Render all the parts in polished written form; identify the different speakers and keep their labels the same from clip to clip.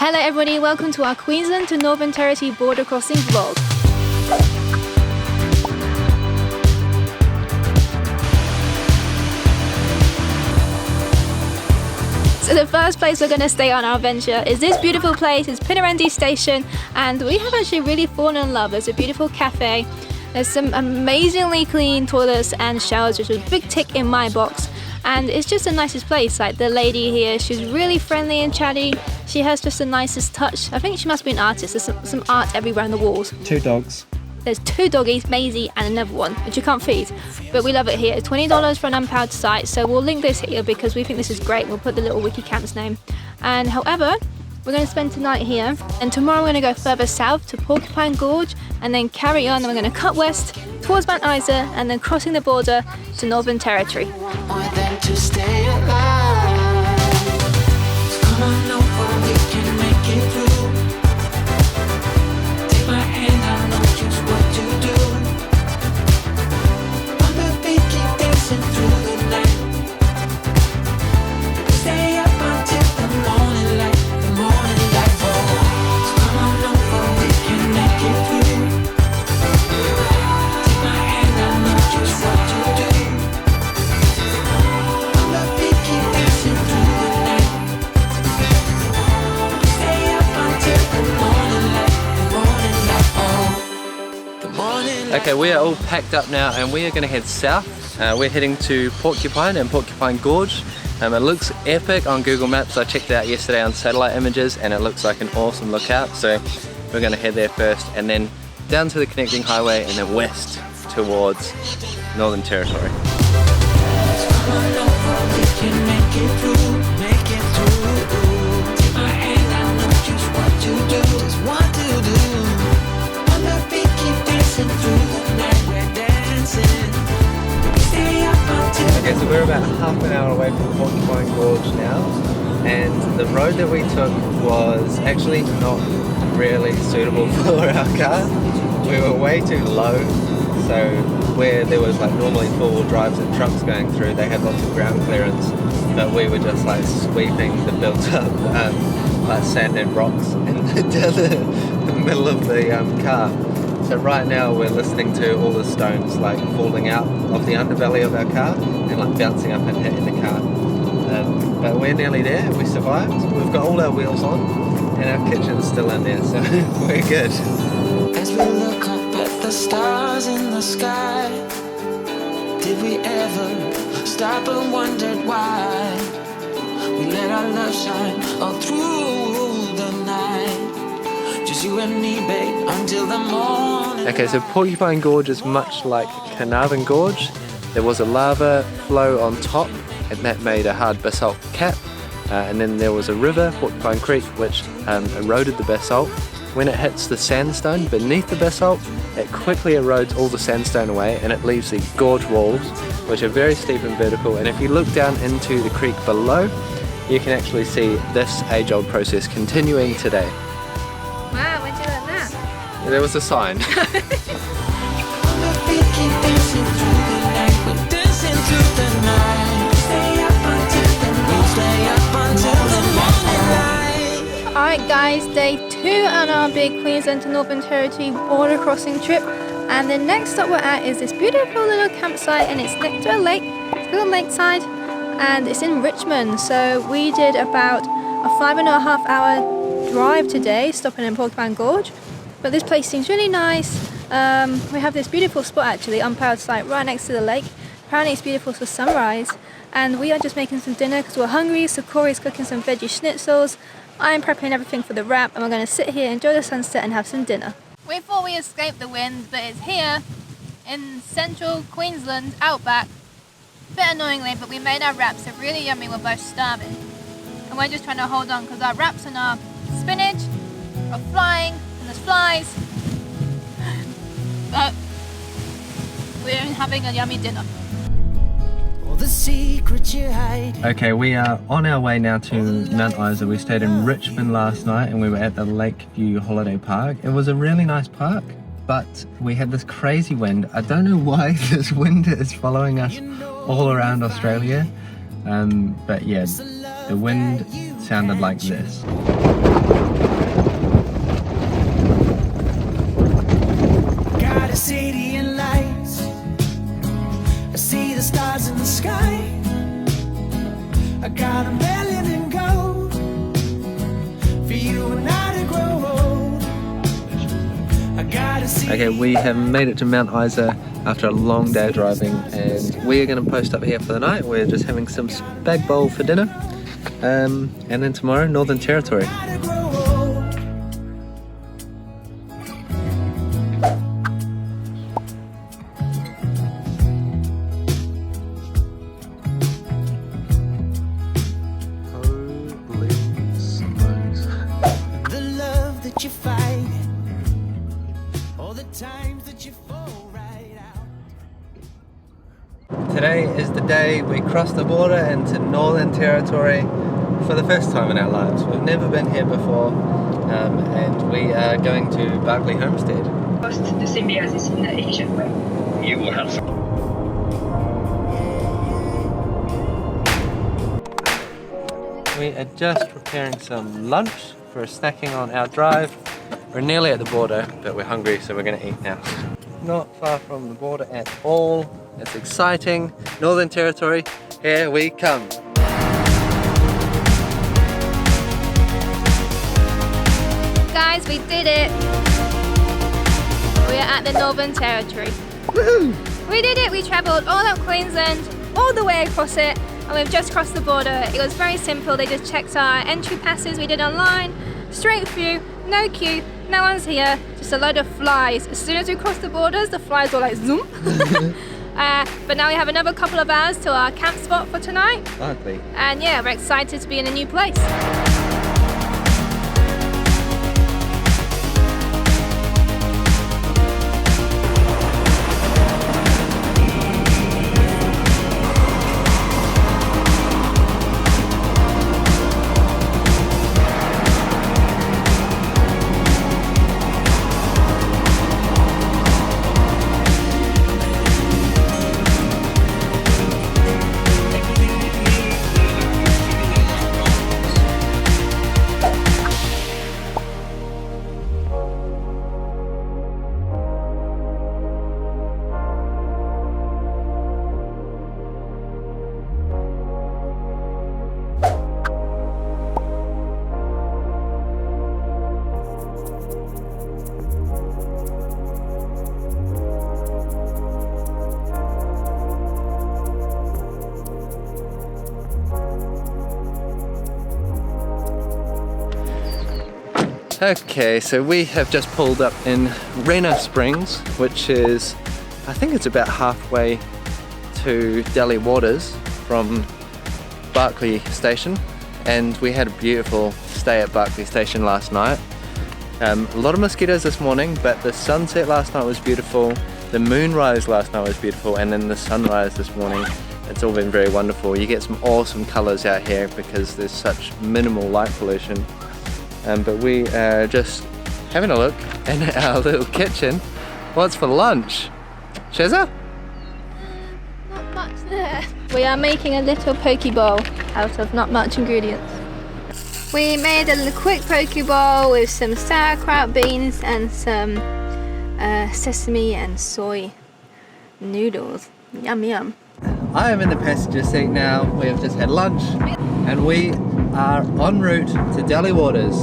Speaker 1: Hello everybody, welcome to our Queensland to Northern Territory border crossing vlog. So the first place we're going to stay on our adventure is this beautiful place. It's Pinnarendi station, and we have actually really fallen in love. There's a beautiful cafe, there's some amazingly clean toilets and showers, which was a big tick in my box. And it's just the nicest place. Like the lady here, she's really friendly and chatty. She has just the nicest touch. I think she must be an artist. There's some art everywhere on the walls.
Speaker 2: 2 dogs.
Speaker 1: There's 2 doggies, Maisie and another one, which you can't feed. But we love it here. It's $20 for an unpowered site. So we'll link this here because we think this is great. We'll put the little wiki camp's name. And however, we're going to spend tonight here. And tomorrow we're going to go further south to Porcupine Gorge and then carry on. And we're going to cut west towards Mount Isa and then crossing the border to Northern Territory.
Speaker 3: To stay alive. So come on over, we can make it through. Take my hand, I know just what to do. On the beat, keep dancing through the night. We stay up until the morning light, the morning light. Oh, so come on over, we can make it through. Take my hand, I know just what to do.
Speaker 2: Okay, we are all packed up now and we are going to head south. We're heading to Porcupine and Porcupine Gorge. It looks epic on Google Maps. I checked it out yesterday on satellite images and it looks like an awesome lookout. So we're going to head there first and then down to the connecting highway and then west towards Northern Territory. Okay, so we're about half an hour away from Porcupine Gorge now, and the road that we took was actually not really suitable for our car. We were way too low, so where there was like normally 4-wheel drives and trucks going through, they had lots of ground clearance, but we were just like sweeping the built up like sand and rocks down the middle of the car. So right now we're listening to all the stones like falling out of the underbelly of our car and like bouncing up and hitting the car. But we're nearly there, we survived. We've got all our wheels on and our kitchen's still in there, so we're good.
Speaker 3: As we look up at the stars in the sky, did we ever stop and wondered why we let our love shine all through the night? Just you and me, babe, until the morning.
Speaker 2: Okay, so Porcupine Gorge is much like Caravan Gorge. There was a lava flow on top and that made a hard basalt cap, and then there was a river, Porcupine Creek, which eroded the basalt. When it hits the sandstone beneath the basalt, it quickly erodes all the sandstone away and it leaves the gorge walls, which are very steep and vertical. And if you look down into the creek below, you can actually see this age-old process continuing today.
Speaker 1: Wow, where'd you learn that?
Speaker 2: There was a sign. Alright guys, day 2 on our big Queensland to Northern Territory border crossing trip, and the next stop we're at is this beautiful little campsite, and it's next to a lake. It's a little lakeside and it's in Richmond. So we did about a 5.5 hour drive today, stopping in Porcupine Gorge, but this place seems really nice. We have this beautiful spot actually, unpowered site right next to the lake. Apparently it's beautiful for sunrise, and we are just making some dinner because we're hungry. So Corey's cooking some veggie schnitzels, I'm prepping everything for the wrap, and we're going to sit here, enjoy the sunset and have some dinner. We thought we escaped the wind, but it's here in central Queensland, Outback. A bit annoyingly, but we made our wraps, they're really yummy, we're both starving. And we're just trying to hold on because our wraps and our spinach are flying, and there's flies. But we're having a yummy dinner.
Speaker 3: The secret you hide.
Speaker 2: Okay, we are on our way now to Mount Isa. We stayed in Richmond last night and we were at the Lakeview Holiday Park. It was a really nice park, but we had this crazy wind. I don't know why this wind is following us all around Australia, but yeah, the wind
Speaker 4: sounded like this.
Speaker 3: Got a city and lights. I see the stars in the sky. I got a million in gold for you and I to grow old. I got a city.
Speaker 4: Okay, we have made it to Mount Isa after a long day driving, and we are going to post up here for the night. We're just having some spag bowl for dinner, and then tomorrow Northern Territory. Today is the day we cross the border into Northern Territory for the first time in our lives. We've never been here before, and we are going to Barclay Homestead.
Speaker 5: Most de symbiosis in the Asian way. You will have some.
Speaker 4: We are just preparing some lunch for snacking on our drive. We're nearly at the border, but we're hungry, so we're going to eat now. Not far from the border at all. It's exciting. Northern Territory, here we come.
Speaker 1: Guys, we did it. We are at the Northern Territory.
Speaker 4: Woohoo!
Speaker 1: We did it. We travelled all up Queensland, all the way across it, and we've just crossed the border. It was very simple. They just checked our entry passes we did online, straight through, no queue, no one's here, just a load of flies. As soon as we crossed the borders, the flies were like zoom. But now we have another couple of hours to our camp spot for tonight.
Speaker 4: Barclay.
Speaker 1: And yeah, we're excited to be in a new place.
Speaker 4: Okay, so we have just pulled up in Renner Springs, which is, I think it's about halfway to Daly Waters from Barclay Station, and we had a beautiful stay at Barclay Station last night. A lot of mosquitoes this morning, but the sunset last night was beautiful, the moonrise last night was beautiful, and then the sunrise this morning. It's all been very wonderful. You get some awesome colours out here because there's such minimal light pollution. But we are just having a look in our little kitchen. What's for lunch? Sheza?
Speaker 1: Not much there. We are making a little poke bowl out of not much ingredients. We made a quick poke bowl with some sauerkraut beans and some sesame and soy noodles. Yum yum.
Speaker 4: I am in the passenger seat now. We have just had lunch and we are en route to Daly Waters.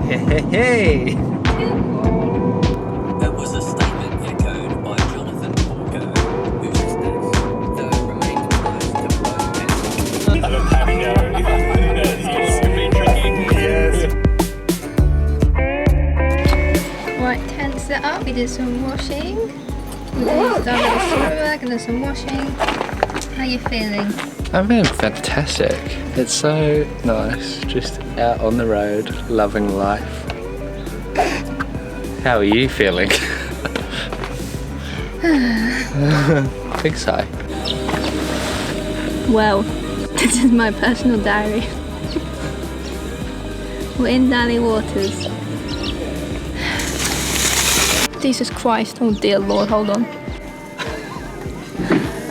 Speaker 4: Hey, hey, hey!
Speaker 6: That was a statement echoed by Jonathan Walker, who said though remained close to both men. I'm happy now.
Speaker 1: Right, tent set up. We did some washing. We did some washing. How are you feeling?
Speaker 4: I'm feeling fantastic. It's so nice, just out on the road, loving life. How are you feeling? Big sigh.
Speaker 1: Well, this is my personal diary. We're in Daly Waters. Jesus Christ, oh dear Lord, hold on.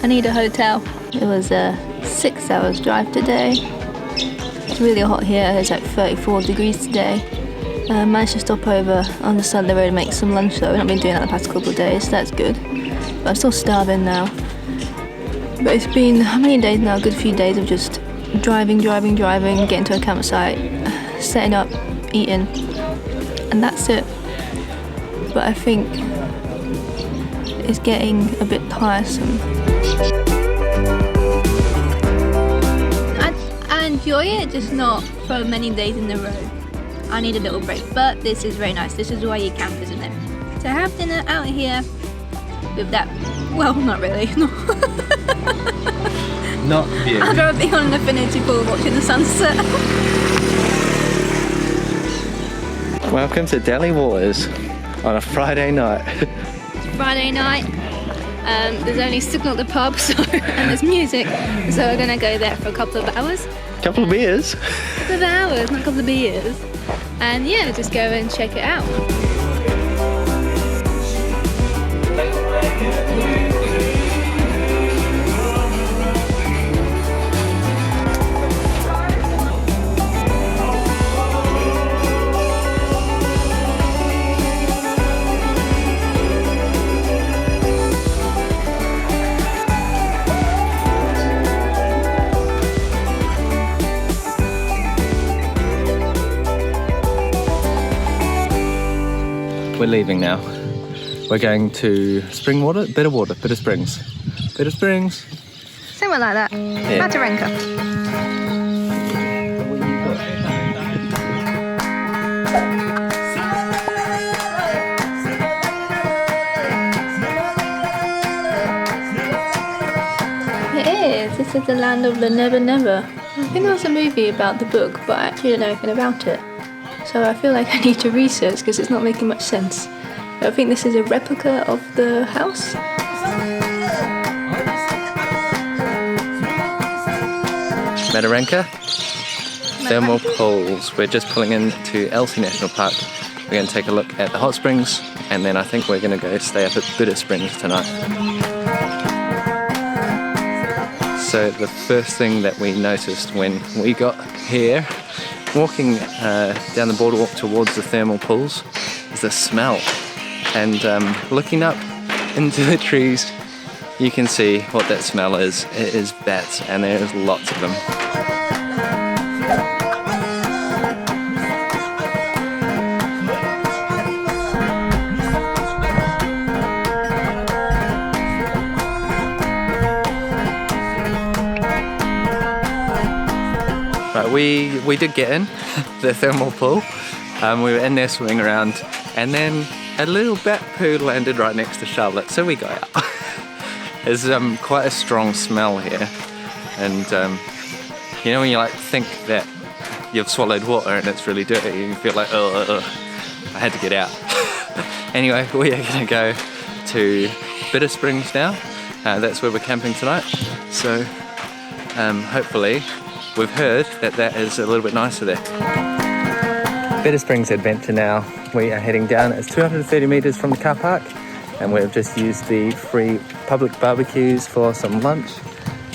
Speaker 1: I need a hotel. It was a 6 hours drive today.
Speaker 2: It's really hot here. It's like 34 degrees today. Managed to stop over on the side of the road and make some lunch though. I've not been doing that the past couple of days, so that's good. But I'm still starving now. But it's been how many days now? A good few days of just driving, getting to a campsite, setting up, eating, and that's it. But I think it's getting a bit tiresome. I enjoy it, just not for many days in a row. I need a little break, but this is very nice. This is why you camp, isn't it? To have dinner out here with that, well, not really.
Speaker 4: Not view.
Speaker 2: I'd rather be on an affinity pool watching the sunset.
Speaker 4: Welcome to Daly Waters on a Friday night.
Speaker 2: It's Friday night. There's only signal at the pub, and there's music, so we're gonna go there for a couple of hours.
Speaker 4: Couple of beers.
Speaker 2: Couple of hours, not a couple of beers. And yeah, just go and check it out.
Speaker 4: We're leaving now. We're going to Bitter Springs. Bitter Springs.
Speaker 2: Somewhere like that.
Speaker 4: Yeah.
Speaker 2: Mataranka. It is. This is the land of the Never Never. I think there was a movie about the book, but I actually don't know anything about it. So I feel like I need to research because it's not making much sense. I think this is a replica of the house.
Speaker 4: Mataranka. Thermal pools. We're just pulling into Elsie National Park. We're going to take a look at the hot springs, and then I think we're going to go stay up at Bitter Springs tonight. So the first thing that we noticed when we got here, walking down the boardwalk towards the thermal pools, is the smell. And looking up into the trees, you can see what that smell is. It is bats, and there's lots of them. Right, we did get in the thermal pool. We were in there swimming around, and then a little bat poo landed right next to Charlotte, so we got out. There's quite a strong smell here, and you know when you like think that you've swallowed water and it's really dirty, you feel like, oh, I had to get out. Anyway, we are going to go to Bitter Springs now. That's where we're camping tonight. So hopefully, we've heard that that is a little bit nicer there. Bitter Springs Adventure now. We are heading down. It's 230 metres from the car park, and we've just used the free public barbecues for some lunch.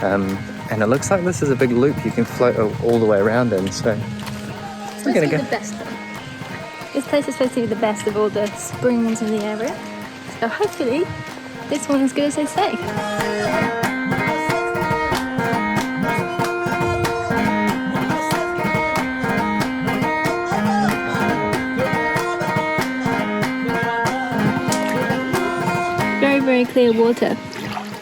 Speaker 4: And it looks like this is a big loop you can float all the way around in. So we're going to go.
Speaker 2: The best one. This place is supposed to be the best of all the springs in the area. So hopefully this one is as good as they say. Very clear water,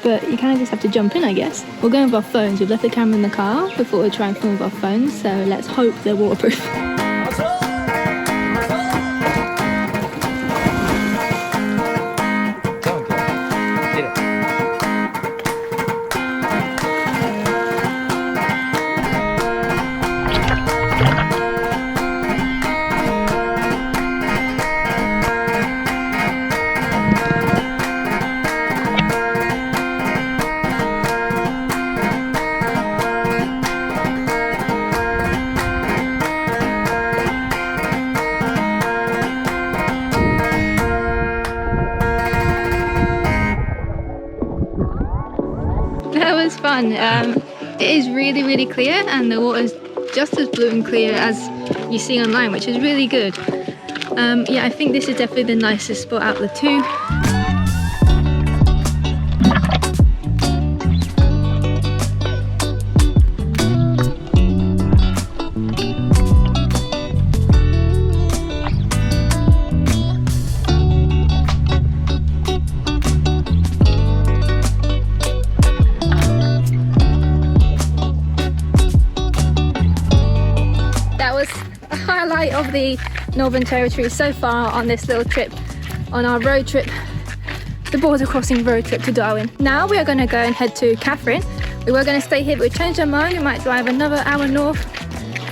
Speaker 2: but you kind of just have to jump in, I guess. We're going with our phones. We've left the camera in the car before we try and film with our phones, so let's hope they're waterproof. That was fun. It is really clear, and the water's just as blue and clear as you see online, which is really good. Yeah, I think this is definitely the nicest spot out of the two. Of the Northern Territory so far on this little trip, on our road trip, the border crossing road trip to Darwin. Now we are going to go and head to Katherine. We were going to stay here, but we changed our mind. We might drive another hour north,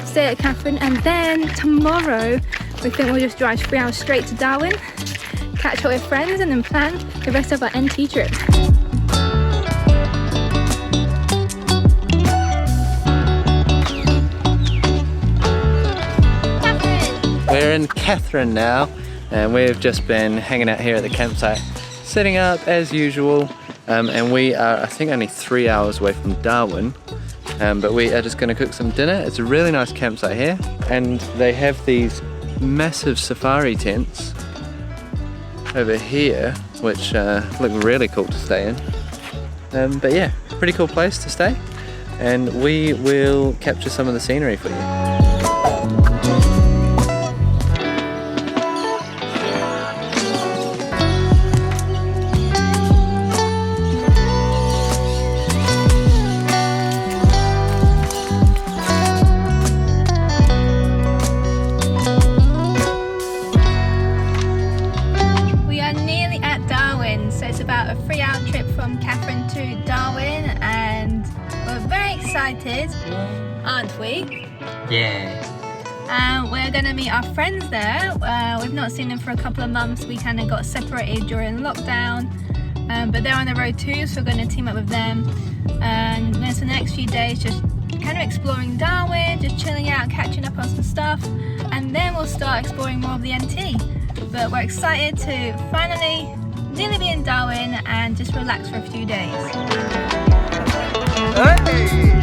Speaker 2: stay at Katherine, and then tomorrow we think we'll just drive 3 hours straight to Darwin, catch up with friends, and then plan the rest of our NT trip.
Speaker 4: We're in Katherine now, and we've just been hanging out here at the campsite, setting up as usual, and we are, I think, only 3 hours away from Darwin, but we are just going to cook some dinner. It's a really nice campsite here, and they have these massive safari tents over here, which look really cool to stay in. But yeah, pretty cool place to stay, and we will capture some of the scenery for you.
Speaker 2: Aren't we?
Speaker 6: Yeah.
Speaker 2: We're going to meet our friends there. We've not seen them for a couple of months. We kind of got separated during lockdown, but they're on the road too, so we're going to team up with them. And then for the next few days, just kind of exploring Darwin, just chilling out, catching up on some stuff, and then we'll start exploring more of the NT. But we're excited to finally nearly be in Darwin and just relax for a few days.
Speaker 4: Hey!